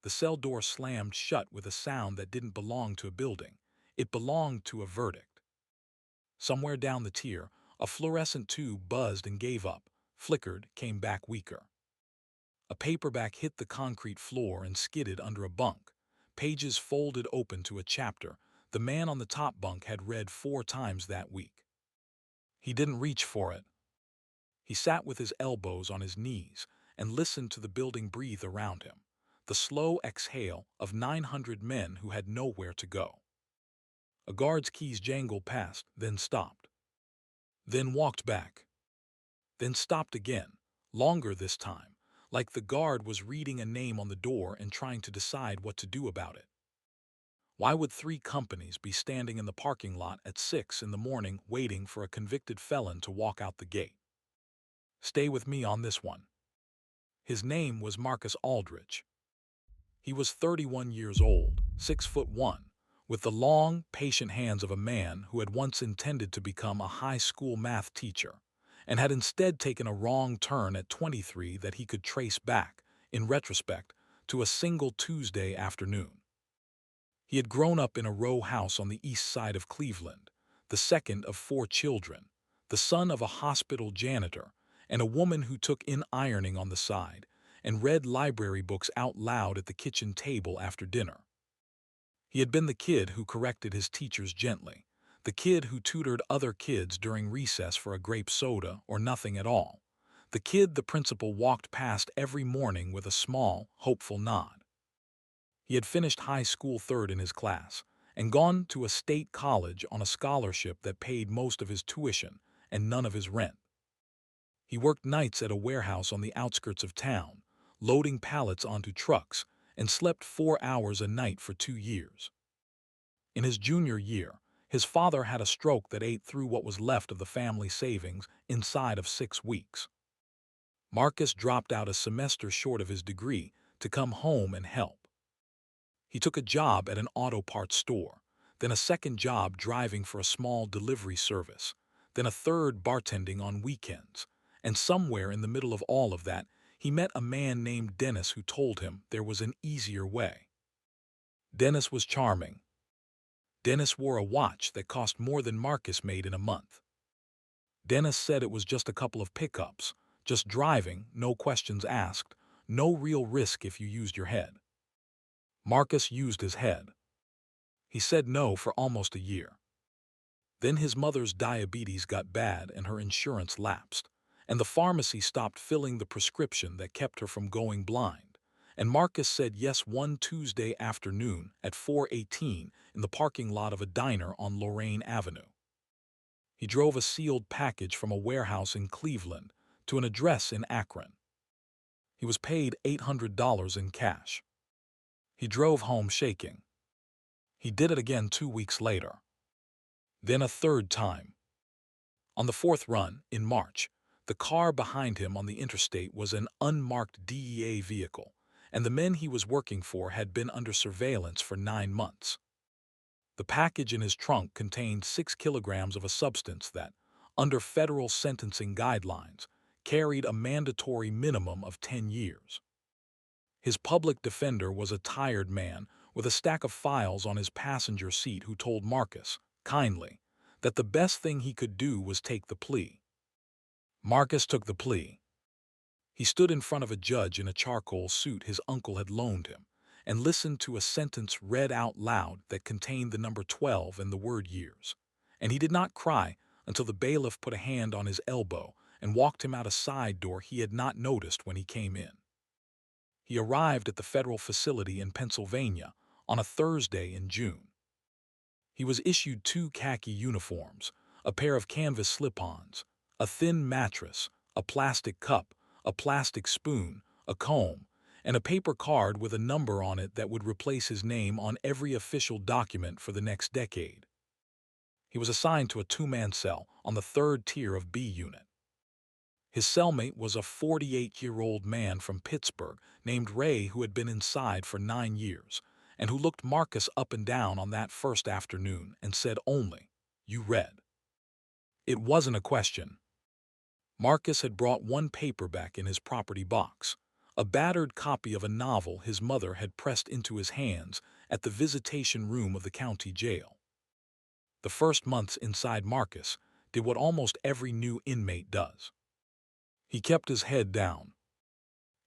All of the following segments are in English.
The cell door slammed shut with a sound that didn't belong to a building. It belonged to a verdict. Somewhere down the tier, a fluorescent tube buzzed and gave up, flickered, came back weaker. A paperback hit the concrete floor and skidded under a bunk. Pages folded open to a chapter the man on the top bunk had read 4 times that week. He didn't reach for it. He sat with his elbows on his knees and listened to the building breathe around him, the slow exhale of 900 men who had nowhere to go. A guard's keys jangled past, then stopped. Then walked back. Then stopped again, longer this time, like the guard was reading a name on the door and trying to decide what to do about it. Why would 3 companies be standing in the parking lot at 6 in the morning waiting for a convicted felon to walk out the gate? Stay with me on this one. His name was Marcus Aldrich. He was 31 years old, 6'1", with the long, patient hands of a man who had once intended to become a high school math teacher, and had instead taken a wrong turn at 23 that he could trace back, in retrospect, to a single Tuesday afternoon. He had grown up in a row house on the east side of Cleveland, the second of 4 children, the son of a hospital janitor, and a woman who took in ironing on the side and read library books out loud at the kitchen table after dinner. He had been the kid who corrected his teachers gently, the kid who tutored other kids during recess for a grape soda or nothing at all, the kid the principal walked past every morning with a small, hopeful nod. He had finished high school 3rd in his class and gone to a state college on a scholarship that paid most of his tuition and none of his rent. He worked nights at a warehouse on the outskirts of town, loading pallets onto trucks, and slept 4 hours a night for 2 years. In his junior year, his father had a stroke that ate through what was left of the family savings inside of 6 weeks. Marcus dropped out a semester short of his degree to come home and help. He took a job at an auto parts store, then a second job driving for a small delivery service, then a third bartending on weekends, and somewhere in the middle of all of that, he met a man named Dennis who told him there was an easier way. Dennis was charming. Dennis wore a watch that cost more than Marcus made in a month. Dennis said it was just a couple of pickups, just driving, no questions asked, no real risk if you used your head. Marcus used his head. He said no for almost a year. Then his mother's diabetes got bad and her insurance lapsed, and the pharmacy stopped filling the prescription that kept her from going blind, and Marcus said yes one Tuesday afternoon at 4:18 in the parking lot of a diner on Lorraine Avenue. He drove a sealed package from a warehouse in Cleveland to an address in Akron. He was paid $800 in cash. He drove home shaking. He did it again 2 weeks later. Then a third time. On the 4th run, in March, the car behind him on the interstate was an unmarked DEA vehicle, and the men he was working for had been under surveillance for 9 months. The package in his trunk contained 6 kilograms of a substance that, under federal sentencing guidelines, carried a mandatory minimum of 10 years. His public defender was a tired man with a stack of files on his passenger seat who told Marcus, kindly, that the best thing he could do was take the plea. Marcus took the plea. He stood in front of a judge in a charcoal suit his uncle had loaned him and listened to a sentence read out loud that contained the number 12 and the word years. And he did not cry until the bailiff put a hand on his elbow and walked him out a side door he had not noticed when he came in. He arrived at the federal facility in Pennsylvania on a Thursday in June. He was issued 2 khaki uniforms, a pair of canvas slip-ons, a thin mattress, a plastic cup, a plastic spoon, a comb, and a paper card with a number on it that would replace his name on every official document for the next decade. He was assigned to a 2-man cell on the 3rd tier of B Unit. His cellmate was a 48-year-old man from Pittsburgh named Ray who had been inside for 9 years and who looked Marcus up and down on that first afternoon and said only, "You read." It wasn't a question. Marcus had brought 1 paperback in his property box, a battered copy of a novel his mother had pressed into his hands at the visitation room of the county jail. The first months inside, Marcus did what almost every new inmate does. He kept his head down.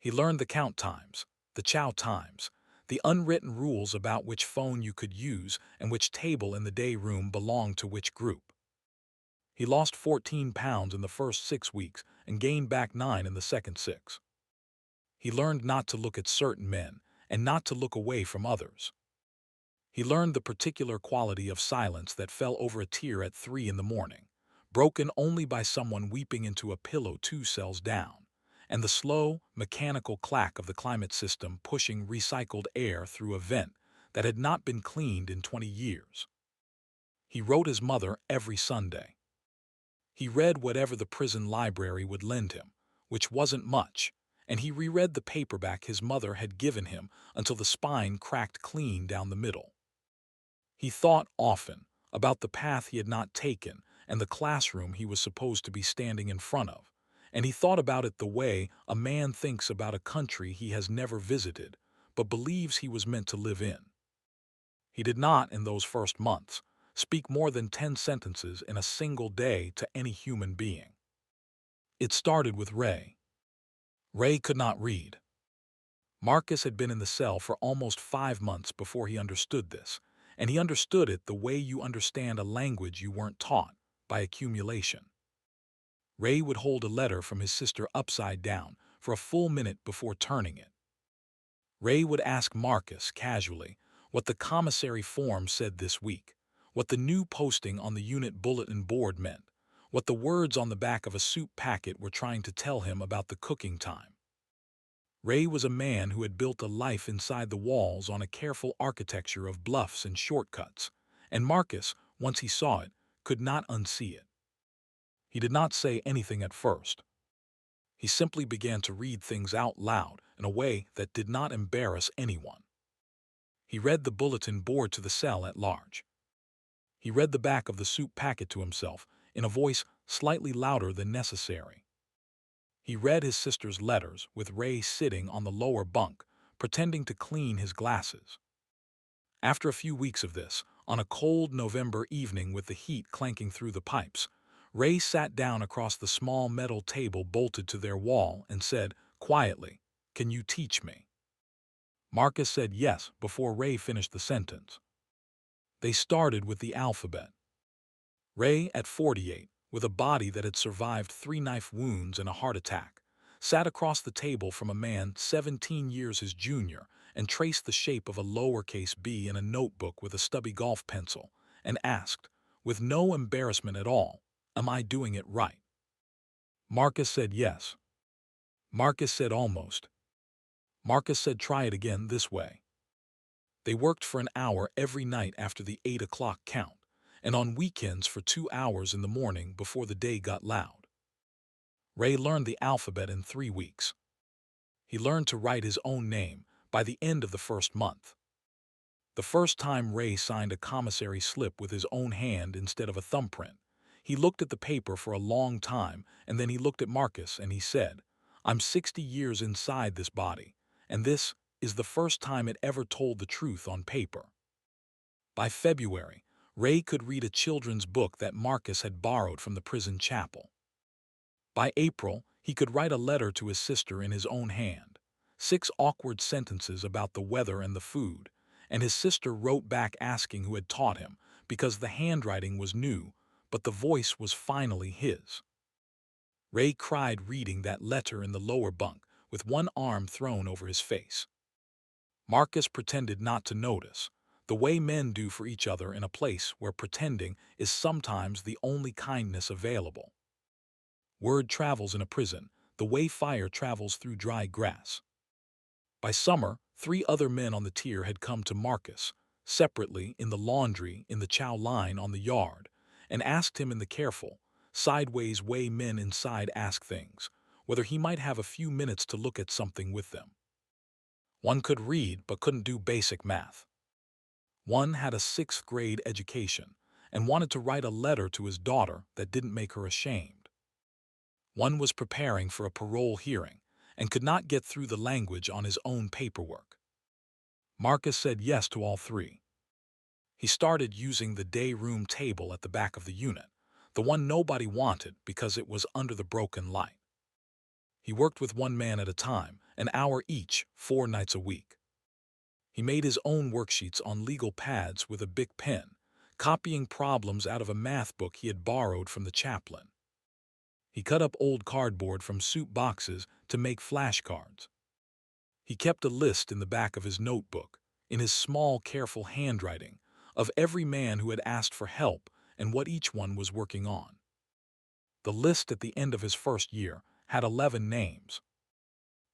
He learned the count times, the chow times, the unwritten rules about which phone you could use and which table in the day room belonged to which group. He lost 14 pounds in the first 6 weeks and gained back 9 in the second 6. He learned not to look at certain men and not to look away from others. He learned the particular quality of silence that fell over a tear at 3 in the morning, broken only by someone weeping into a pillow 2 cells down, and the slow, mechanical clack of the climate system pushing recycled air through a vent that had not been cleaned in 20 years. He wrote his mother every Sunday. He read whatever the prison library would lend him, which wasn't much, and he reread the paperback his mother had given him until the spine cracked clean down the middle. He thought often about the path he had not taken and the classroom he was supposed to be standing in front of, and he thought about it the way a man thinks about a country he has never visited but believes he was meant to live in. He did not, in those first months, speak more than 10 sentences in a single day to any human being. It started with Ray. Ray could not read. Marcus had been in the cell for almost 5 months before he understood this, and he understood it the way you understand a language you weren't taught, by accumulation. Ray would hold a letter from his sister upside down for a full minute before turning it. Ray would ask Marcus casually what the commissary form said this week, what the new posting on the unit bulletin board meant, what the words on the back of a soup packet were trying to tell him about the cooking time. Ray was a man who had built a life inside the walls on a careful architecture of bluffs and shortcuts, and Marcus, once he saw it, could not unsee it. He did not say anything at first. He simply began to read things out loud in a way that did not embarrass anyone. He read the bulletin board to the cell at large. He read the back of the soup packet to himself in a voice slightly louder than necessary. He read his sister's letters with Ray sitting on the lower bunk, pretending to clean his glasses. After a few weeks of this, on a cold November evening with the heat clanking through the pipes, Ray sat down across the small metal table bolted to their wall and said, quietly, "Can you teach me?" Marcus said yes before Ray finished the sentence. They started with the alphabet. Ray, at 48, with a body that had survived 3 knife wounds and a heart attack, sat across the table from a man 17 years his junior and traced the shape of a lowercase b in a notebook with a stubby golf pencil and asked, with no embarrassment at all, "Am I doing it right?" Marcus said yes. Marcus said almost. Marcus said try it again this way. They worked for an hour every night after the 8 o'clock count, and on weekends for 2 hours in the morning before the day got loud. Ray learned the alphabet in 3 weeks. He learned to write his own name by the end of the first month. The first time Ray signed a commissary slip with his own hand instead of a thumbprint, he looked at the paper for a long time and then he looked at Marcus and he said, "I'm 60 years inside this body, and this is the first time it ever told the truth on paper." By February, Ray could read a children's book that Marcus had borrowed from the prison chapel. By April, he could write a letter to his sister in his own hand, 6 awkward sentences about the weather and the food, and his sister wrote back asking who had taught him because the handwriting was new, but the voice was finally his. Ray cried reading that letter in the lower bunk with one arm thrown over his face. Marcus pretended not to notice, the way men do for each other in a place where pretending is sometimes the only kindness available. Word travels in a prison the way fire travels through dry grass. By summer, 3 other men on the tier had come to Marcus, separately in the laundry in the chow line on the yard, and asked him in the careful, sideways way men inside ask things, whether he might have a few minutes to look at something with them. One could read but couldn't do basic math. One had a 6th grade education and wanted to write a letter to his daughter that didn't make her ashamed. One was preparing for a parole hearing and could not get through the language on his own paperwork. Marcus said yes to all three. He started using the day room table at the back of the unit, the one nobody wanted because it was under the broken light. He worked with one man at a time, an hour each, 4 nights a week. He made his own worksheets on legal pads with a big pen, copying problems out of a math book he had borrowed from the chaplain. He cut up old cardboard from soup boxes to make flashcards. He kept a list in the back of his notebook, in his small, careful handwriting, of every man who had asked for help and what each one was working on. The list at the end of his first year had 11 names.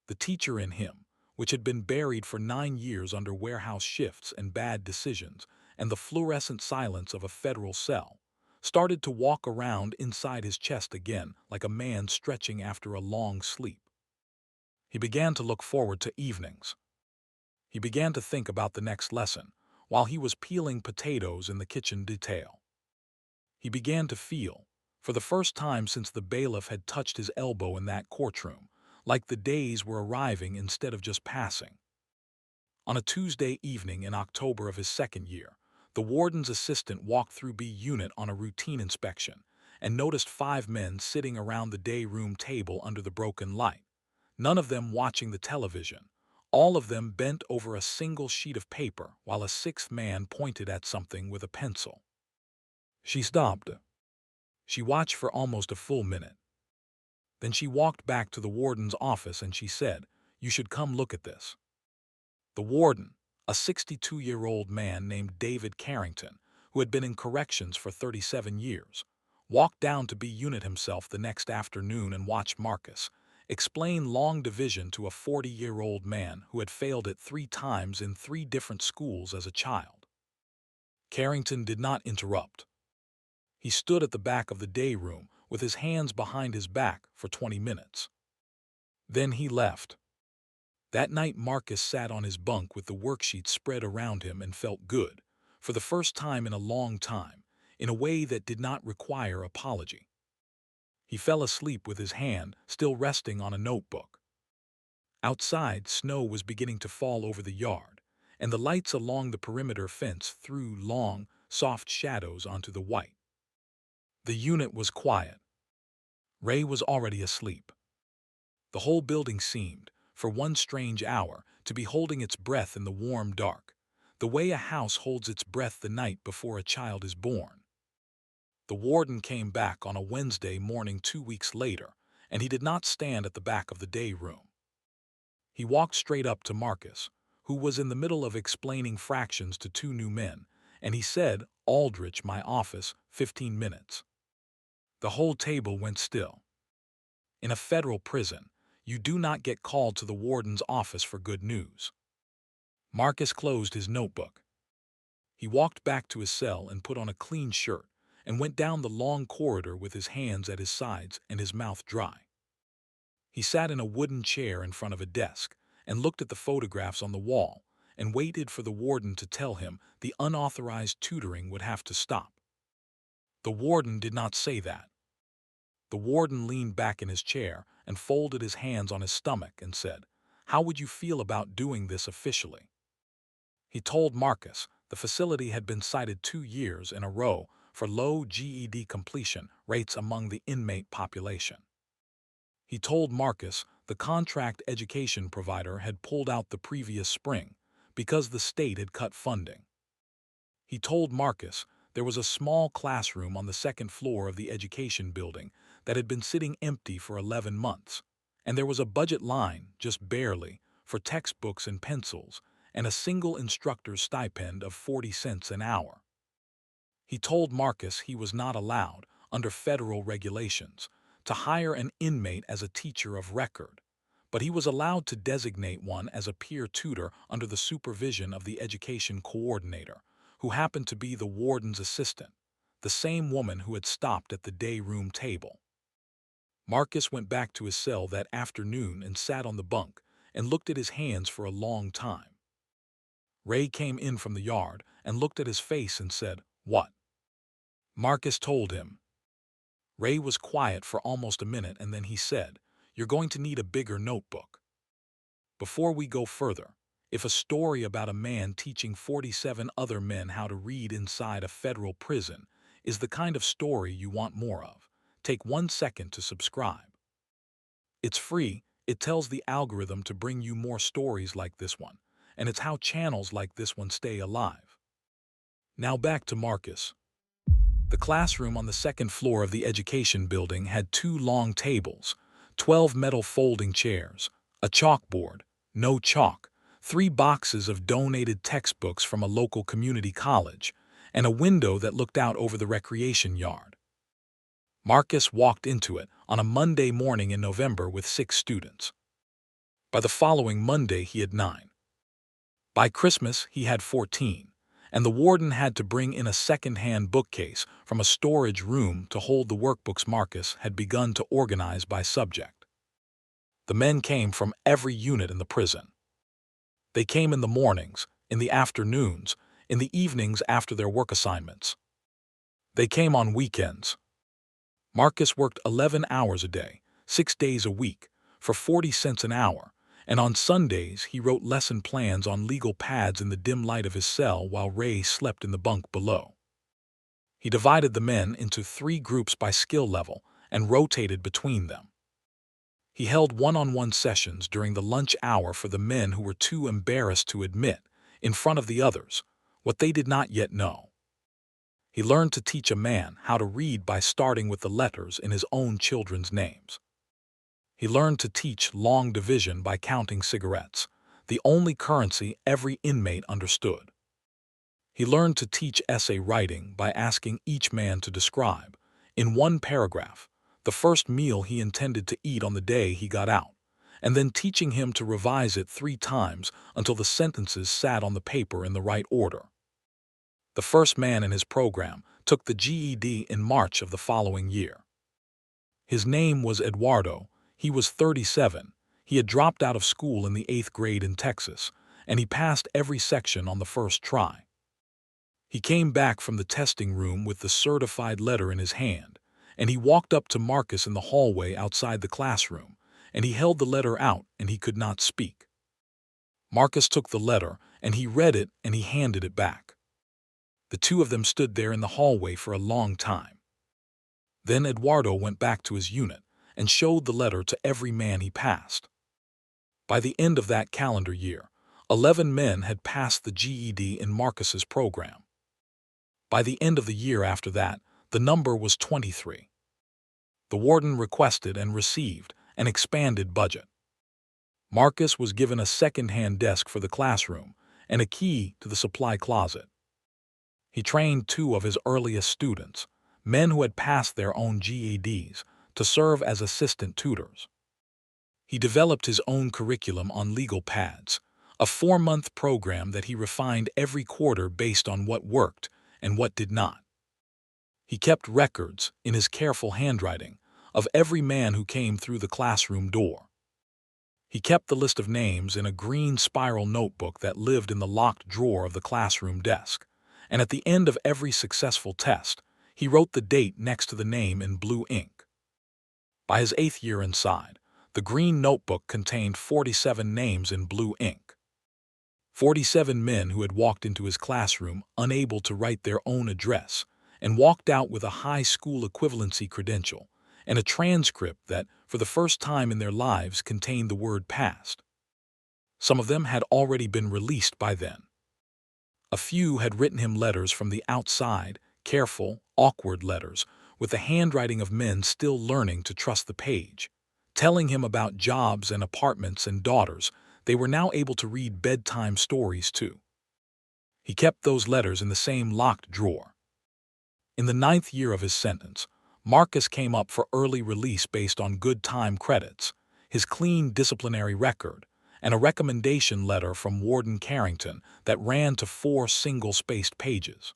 The teacher in him, which had been buried for 9 years under warehouse shifts and bad decisions and the fluorescent silence of a federal cell, started to walk around inside his chest again like a man stretching after a long sleep. He began to look forward to evenings. He began to think about the next lesson while he was peeling potatoes in the kitchen detail. He began to feel, for the first time since the bailiff had touched his elbow in that courtroom, like the days were arriving instead of just passing. On a Tuesday evening in October of his second year, the warden's assistant walked through B Unit on a routine inspection and noticed 5 men sitting around the day room table under the broken light, none of them watching the television, all of them bent over a single sheet of paper while a 6th man pointed at something with a pencil. She stopped. She watched for almost a full minute. Then she walked back to the warden's office and she said, "You should come look at this." The warden, a 62-year-old man named David Carrington, who had been in corrections for 37 years, walked down to B Unit himself the next afternoon and watched Marcus explain long division to a 40-year-old man who had failed it 3 times in 3 different schools as a child. Carrington did not interrupt. He stood at the back of the day room with his hands behind his back for 20 minutes. Then he left. That night Marcus sat on his bunk with the worksheet spread around him and felt good, for the first time in a long time, in a way that did not require apology. He fell asleep with his hand still resting on a notebook. Outside, snow was beginning to fall over the yard, and the lights along the perimeter fence threw long, soft shadows onto the white. The unit was quiet. Ray was already asleep. The whole building seemed, for one strange hour, to be holding its breath in the warm dark, the way a house holds its breath the night before a child is born. The warden came back on a Wednesday morning 2 weeks later, and he did not stand at the back of the day room. He walked straight up to Marcus, who was in the middle of explaining fractions to 2 new men, and he said, "Aldrich, my office, 15 minutes." The whole table went still. In a federal prison, you do not get called to the warden's office for good news. Marcus closed his notebook. He walked back to his cell and put on a clean shirt and went down the long corridor with his hands at his sides and his mouth dry. He sat in a wooden chair in front of a desk and looked at the photographs on the wall and waited for the warden to tell him the unauthorized tutoring would have to stop. The warden did not say that. The warden leaned back in his chair and folded his hands on his stomach and said, "How would you feel about doing this officially?" He told Marcus the facility had been cited 2 years in a row for low GED completion rates among the inmate population. He told Marcus the contract education provider had pulled out the previous spring because the state had cut funding. He told Marcus there was a small classroom on the 2nd floor of the education building that had been sitting empty for 11 months, and there was a budget line, just barely, for textbooks and pencils, and a single instructor's stipend of 40 cents an hour. He told Marcus he was not allowed, under federal regulations, to hire an inmate as a teacher of record, but he was allowed to designate one as a peer tutor under the supervision of the education coordinator, who happened to be the warden's assistant, the same woman who had stopped at the day room table. Marcus went back to his cell that afternoon and sat on the bunk and looked at his hands for a long time. Ray came in from the yard and looked at his face and said, "What?" Marcus told him. Ray was quiet for almost a minute and then he said, you're going to need a bigger notebook. Before we go further, if a story about a man teaching 47 other men how to read inside a federal prison is the kind of story you want more of, take 1 second to subscribe. It's free, it tells the algorithm to bring you more stories like this one, and it's how channels like this one stay alive. Now back to Marcus. The classroom on the second floor of the education building had 2 long tables, 12 metal folding chairs, a chalkboard, no chalk, 3 boxes of donated textbooks from a local community college, and a window that looked out over the recreation yard. Marcus walked into it on a Monday morning in November with 6 students. By the following Monday, he had 9. By Christmas, he had 14, and the warden had to bring in a second-hand bookcase from a storage room to hold the workbooks Marcus had begun to organize by subject. The men came from every unit in the prison. They came in the mornings, in the afternoons, in the evenings after their work assignments. They came on weekends. Marcus worked 11 hours a day, 6 days a week, for 40 cents an hour, and on Sundays he wrote lesson plans on legal pads in the dim light of his cell while Ray slept in the bunk below. He divided the men into 3 groups by skill level and rotated between them. He held one-on-one sessions during the lunch hour for the men who were too embarrassed to admit, in front of the others, what they did not yet know. He learned to teach a man how to read by starting with the letters in his own children's names. He learned to teach long division by counting cigarettes, the only currency every inmate understood. He learned to teach essay writing by asking each man to describe, in 1 paragraph, the first meal he intended to eat on the day he got out, and then teaching him to revise it 3 times until the sentences sat on the paper in the right order. The first man in his program took the GED in March of the following year. His name was Eduardo. He was 37. He had dropped out of school in the 8th grade in Texas, and he passed every section on the first try. He came back from the testing room with the certified letter in his hand, and he walked up to Marcus in the hallway outside the classroom, and he held the letter out and he could not speak. Marcus took the letter, and he read it and he handed it back. The 2 of them stood there in the hallway for a long time. Then Eduardo went back to his unit and showed the letter to every man he passed. By the end of that calendar year, 11 men had passed the GED in Marcus's program. By the end of the year after that, the number was 23. The warden requested and received an expanded budget. Marcus was given a second-hand desk for the classroom and a key to the supply closet. He trained 2 of his earliest students, men who had passed their own GEDs, to serve as assistant tutors. He developed his own curriculum on legal pads, a 4-month program that he refined every quarter based on what worked and what did not. He kept records, in his careful handwriting, of every man who came through the classroom door. He kept the list of names in a green spiral notebook that lived in the locked drawer of the classroom desk, and at the end of every successful test, he wrote the date next to the name in blue ink. By his 8th year inside, the green notebook contained 47 names in blue ink. 47 men who had walked into his classroom unable to write their own address and walked out with a high school equivalency credential and a transcript that, for the first time in their lives, contained the word passed. Some of them had already been released by then. A few had written him letters from the outside, careful, awkward letters, with the handwriting of men still learning to trust the page, telling him about jobs and apartments and daughters. They were now able to read bedtime stories too. He kept those letters in the same locked drawer. In the 9th year of his sentence, Marcus came up for early release based on good time credits, his clean disciplinary record, and a recommendation letter from Warden Carrington that ran to 4 single-spaced pages.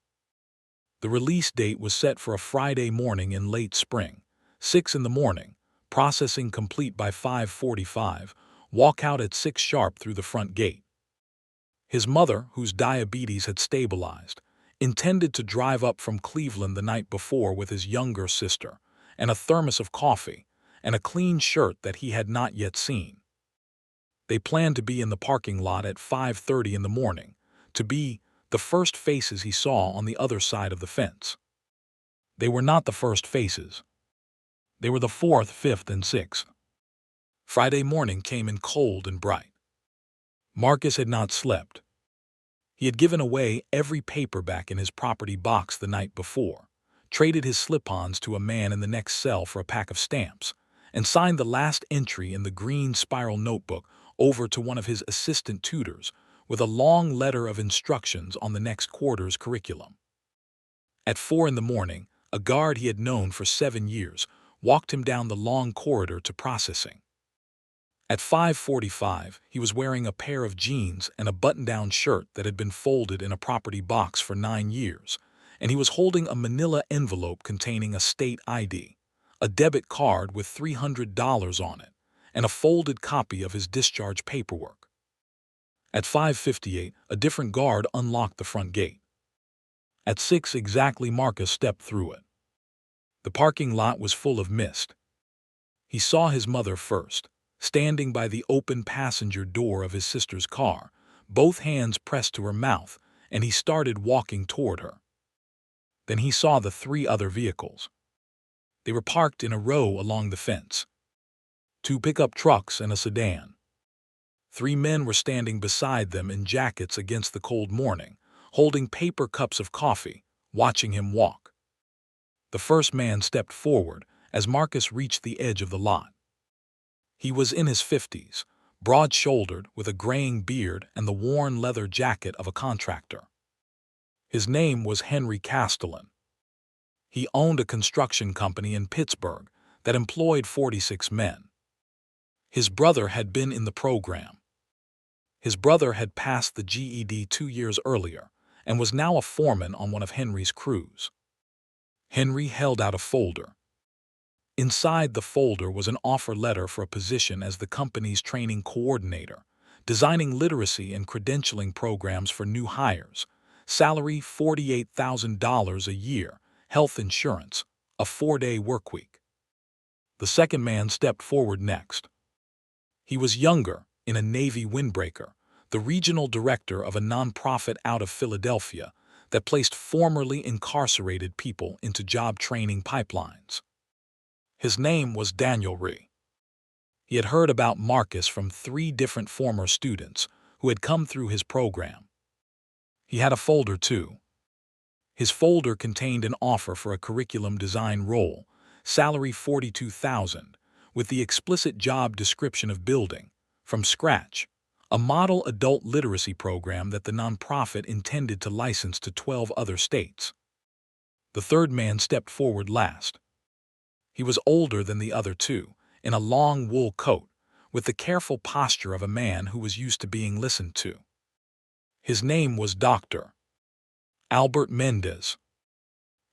The release date was set for a Friday morning in late spring, 6 in the morning, processing complete by 5:45, walk out at 6 sharp through the front gate. His mother, whose diabetes had stabilized, intended to drive up from Cleveland the night before with his younger sister and a thermos of coffee, and a clean shirt that he had not yet seen. They planned to be in the parking lot at 5:30 in the morning, to be the first faces he saw on the other side of the fence. They were not the first faces. They were the fourth, fifth, and sixth. Friday morning came in cold and bright. Marcus had not slept. He had given away every paperback in his property box the night before, traded his slip-ons to a man in the next cell for a pack of stamps, and signed the last entry in the green spiral notebook over to one of his assistant tutors with a long letter of instructions on the next quarter's curriculum. At 4 in the morning, a guard he had known for 7 years walked him down the long corridor to processing. At 5:45, he was wearing a pair of jeans and a button-down shirt that had been folded in a property box for 9 years, and he was holding a manila envelope containing a state ID, a debit card with $300 on it, and a folded copy of his discharge paperwork. At 5:58, a different guard unlocked the front gate. At 6 exactly, Marcus stepped through it. The parking lot was full of mist. He saw his mother first, standing by the open passenger door of his sister's car, both hands pressed to her mouth, and he started walking toward her. Then he saw the 3 other vehicles. They were parked in a row along the fence. 2 pickup trucks and a sedan. 3 men were standing beside them in jackets against the cold morning, holding paper cups of coffee, watching him walk. The first man stepped forward as Marcus reached the edge of the lot. He was in his 50s, broad-shouldered with a graying beard and the worn leather jacket of a contractor. His name was Henry Castellan. He owned a construction company in Pittsburgh that employed 46 men. His brother had been in the program. His brother had passed the GED 2 years earlier and was now a foreman on one of Henry's crews. Henry held out a folder. Inside the folder was an offer letter for a position as the company's training coordinator, designing literacy and credentialing programs for new hires, salary $48,000 a year, health insurance, a 4-day workweek. The second man stepped forward next. He was younger, in a Navy windbreaker, the regional director of a nonprofit out of Philadelphia that placed formerly incarcerated people into job training pipelines. His name was Daniel Rhee. He had heard about Marcus from 3 different former students who had come through his program. He had a folder too. His folder contained an offer for a curriculum design role, salary $42,000, with the explicit job description of building, from scratch, a model adult literacy program that the nonprofit intended to license to 12 other states. The third man stepped forward last. He was older than the other 2, in a long wool coat, with the careful posture of a man who was used to being listened to. His name was Dr. Albert Mendez.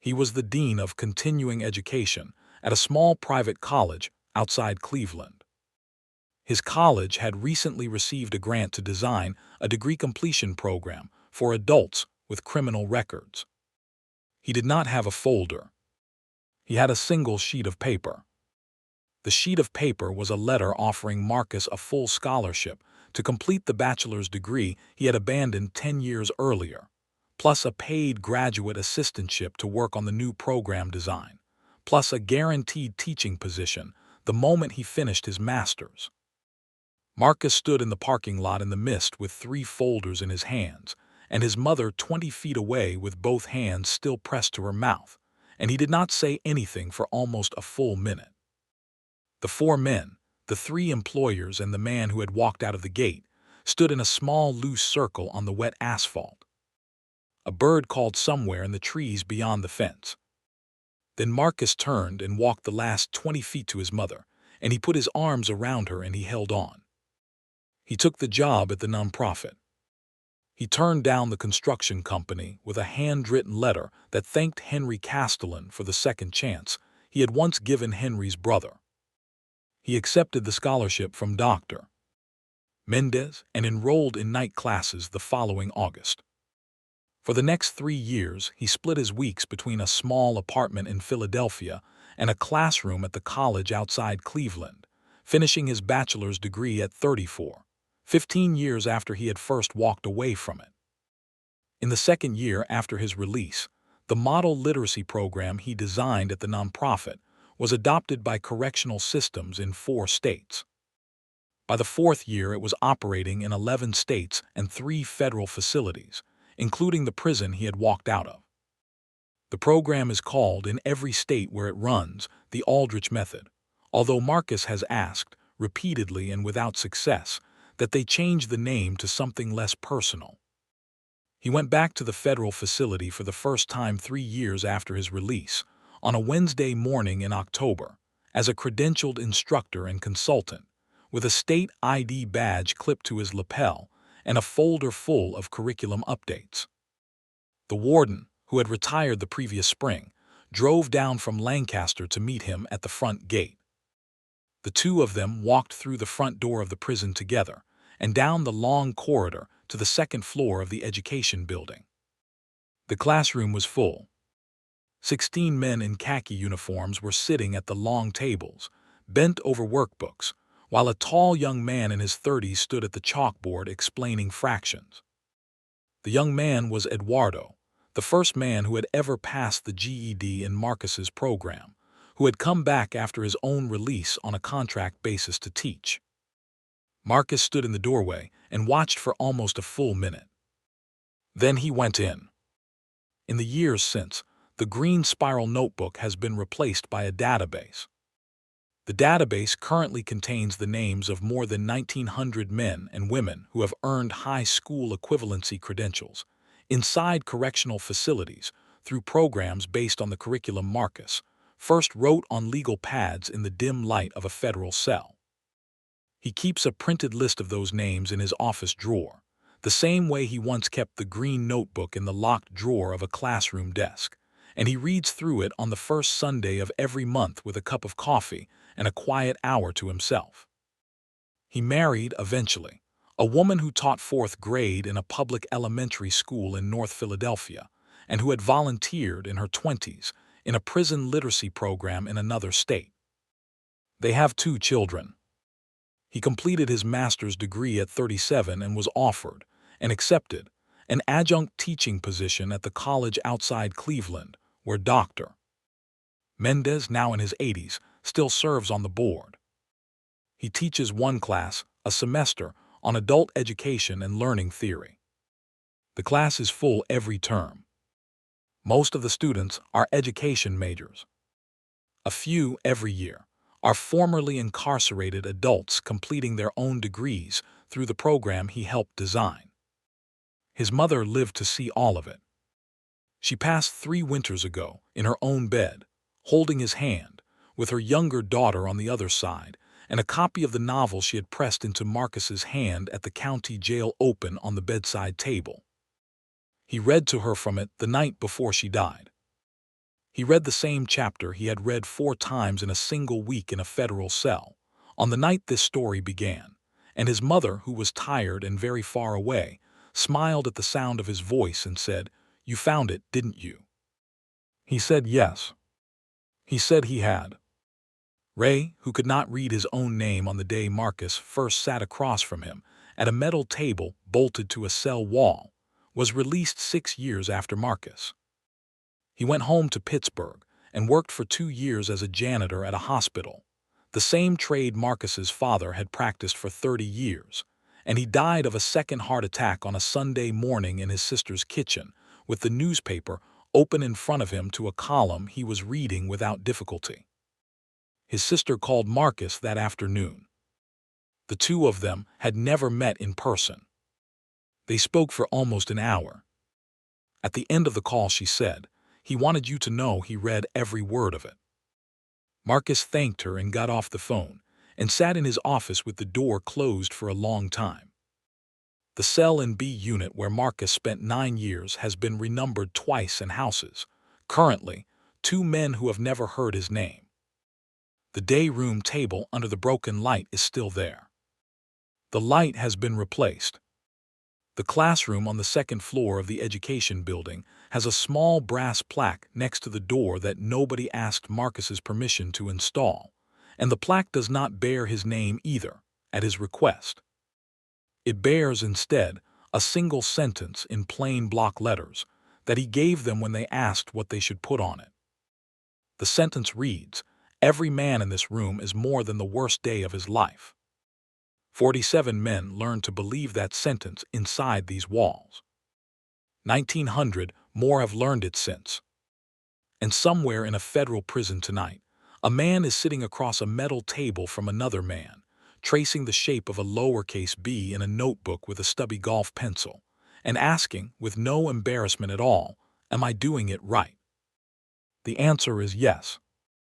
He was the dean of continuing education at a small private college outside Cleveland. His college had recently received a grant to design a degree completion program for adults with criminal records. He did not have a folder. He had a single sheet of paper. The sheet of paper was a letter offering Marcus a full scholarship to complete the bachelor's degree he had abandoned 10 years earlier, plus a paid graduate assistantship to work on the new program design, plus a guaranteed teaching position the moment he finished his master's. Marcus stood in the parking lot in the mist with 3 folders in his hands, and his mother 20 feet away with both hands still pressed to her mouth, and he did not say anything for almost a full minute. The 4 men, the 3 employers and the man who had walked out of the gate, stood in a small loose circle on the wet asphalt. A bird called somewhere in the trees beyond the fence. Then Marcus turned and walked the last 20 feet to his mother, and he put his arms around her and he held on. He took the job at the nonprofit. He turned down the construction company with a handwritten letter that thanked Henry Castellan for the second chance he had once given Henry's brother. He accepted the scholarship from Dr. Mendez and enrolled in night classes the following August. For the next 3 years, he split his weeks between a small apartment in Philadelphia and a classroom at the college outside Cleveland, finishing his bachelor's degree at 34, 15 years after he had first walked away from it. In the second year after his release, the model literacy program he designed at the nonprofit was adopted by correctional systems in 4 states. By the fourth year, it was operating in 11 states and 3 federal facilities, including the prison he had walked out of. The program is called, in every state where it runs, the Aldrich Method, although Marcus has asked, repeatedly and without success, that they change the name to something less personal. He went back to the federal facility for the first time 3 years after his release, on a Wednesday morning in October, as a credentialed instructor and consultant, with a state ID badge clipped to his lapel and a folder full of curriculum updates. The warden, who had retired the previous spring, drove down from Lancaster to meet him at the front gate. The two of them walked through the front door of the prison together and down the long corridor to the second floor of the education building. The classroom was full. 16 men in khaki uniforms were sitting at the long tables, bent over workbooks, while a tall young man in his 30s stood at the chalkboard explaining fractions. The young man was Eduardo, the first man who had ever passed the GED in Marcus's program, who had come back after his own release on a contract basis to teach. Marcus stood in the doorway and watched for almost a full minute. Then he went in. In the years since, the green spiral notebook has been replaced by a database. The database currently contains the names of more than 1,900 men and women who have earned high school equivalency credentials inside correctional facilities through programs based on the curriculum Marcus first wrote on legal pads in the dim light of a federal cell. He keeps a printed list of those names in his office drawer, the same way he once kept the green notebook in the locked drawer of a classroom desk, and he reads through it on the first Sunday of every month with a cup of coffee and a quiet hour to himself. He married, eventually, a woman who taught 4th grade in a public elementary school in North Philadelphia and who had volunteered in her 20s in a prison literacy program in another state. They have 2 children. He completed his master's degree at 37 and was offered, and accepted, an adjunct teaching position at the college outside Cleveland, where Dr. Mendez, now in his 80s, still serves on the board. He teaches 1 class, a semester, on adult education and learning theory. The class is full every term. Most of the students are education majors. A few, every year, are formerly incarcerated adults completing their own degrees through the program he helped design. His mother lived to see all of it. She passed 3 winters ago in her own bed, holding his hand, with her younger daughter on the other side, and a copy of the novel she had pressed into Marcus's hand at the county jail open on the bedside table. He read to her from it the night before she died. He read the same chapter he had read 4 times in a single week in a federal cell, on the night this story began, and his mother, who was tired and very far away, smiled at the sound of his voice and said, "You found it, didn't you?" He said yes. He said he had. Ray, who could not read his own name on the day Marcus first sat across from him at a metal table bolted to a cell wall, was released 6 years after Marcus. He went home to Pittsburgh and worked for 2 years as a janitor at a hospital, the same trade Marcus's father had practiced for 30 years, and he died of a second heart attack on a Sunday morning in his sister's kitchen, with the newspaper open in front of him to a column he was reading without difficulty. His sister called Marcus that afternoon. The 2 of them had never met in person. They spoke for almost an hour. At the end of the call, she said, "He wanted you to know he read every word of it." Marcus thanked her and got off the phone, and sat in his office with the door closed for a long time. The cell in B Unit where Marcus spent 9 years has been renumbered twice and houses, currently, 2 men who have never heard his name. The day room table under the broken light is still there. The light has been replaced. The classroom on the second floor of the education building has a small brass plaque next to the door that nobody asked Marcus's permission to install, and the plaque does not bear his name either, at his request. It bears instead a single sentence in plain block letters that he gave them when they asked what they should put on it. The sentence reads, "Every man in this room is more than the worst day of his life." 47 men learned to believe that sentence inside these walls. 1,900 more have learned it since. And somewhere in a federal prison tonight, a man is sitting across a metal table from another man, tracing the shape of a lowercase b in a notebook with a stubby golf pencil, and asking, with no embarrassment at all, "Am I doing it right?" The answer is yes.